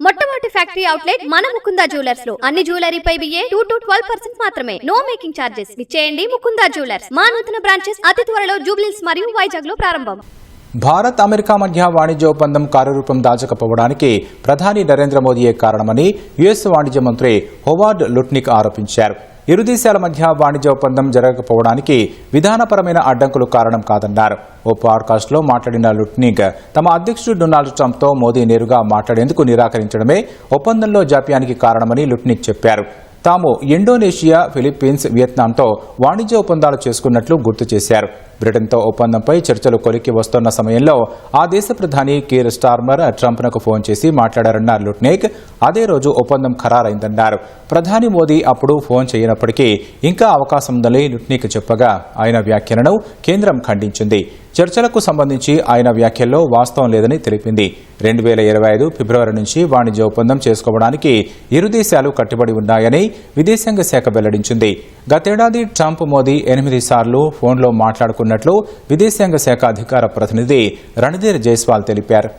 మొట్టమొదటి factory outlet మన Mukunda jewellers లో అన్ని జ్యువెలరీపై 2 to 12% మాత్రమే. No making charges. విచ్చేయండి ముకుందా జ్యువెలర్స్. మా నూతన బ్రాంచెస్ అతి త్వరలో జూబ్లీహిల్స్ మరియు వైజాగ్ లో ప్రారంభం. భారత్ అమెరికా మధ్య వాణిజ్య ఒప్పందం కార్యరూపం దాల్చకపోవడానికి ప్రధాని నరేంద్ర మోదీయే కారణమని యుఎస్ వాణిజ్య మంత్రి హోవార్డ్ లుట్నిక్ ఆరోపించారు. ఇరు దేశాల మధ్య వాణిజ్య ఒప్పందం జరగకపోవడానికి విధానపరమైన అడ్డంకులు కారణం కాదన్నారు. ఓ పాడ్కాస్ట్లో మాట్లాడిన లుట్నిక్ తమ అధ్యక్షుడు డొనాల్డ్ ట్రంప్తో మోదీ నేరుగా మాట్లాడేందుకు నిరాకరించడమే ఒప్పందంలో జాప్యానికి కారణమని లుట్నిక్ చెప్పారు. తాము ఇండోనేషియా, ఫిలిప్పీన్స్, వియత్నాంతో వాణిజ్య ఒప్పందాలు చేసుకున్నట్లు గుర్తు చేశారు. బ్రిటన్తో ఒప్పందంపై చర్చలు కొలిక్కి వస్తున్న సమయంలో ఆ దేశ ప్రధాని కీర్ స్టార్మర్ ట్రంప్నకు ఫోన్ చేసి మాట్లాడారన్న లుట్నిక్ అదే రోజు ఒప్పందం ఖరారైందన్నారు. ప్రధాని మోదీ అప్పుడు ఫోన్ చేయనప్పటికీ ఇంకా అవకాశం ఉందని లుట్నిక్ చెప్పగా ఆయన వ్యాఖ్యలను కేంద్రం ఖండించింది. చర్చలకు సంబంధించి ఆయన వ్యాఖ్యల్లో వాస్తవం లేదని తెలిపింది. 2025 ఫిబ్రవరి నుంచి వాణిజ్య ఒప్పందం చేసుకోవడానికి ఇరు దేశాలు కట్టుబడి ఉన్నాయని విదేశాంగ శాఖ వెల్లడించింది. గతేడాది ట్రంప్ మోదీ 8 సార్లు ఫోన్లో మాట్లాడుకున్నట్లు విదేశాంగ శాఖ అధికార ప్రతినిధి రణధీర్ జైస్వాల్ తెలిపారు.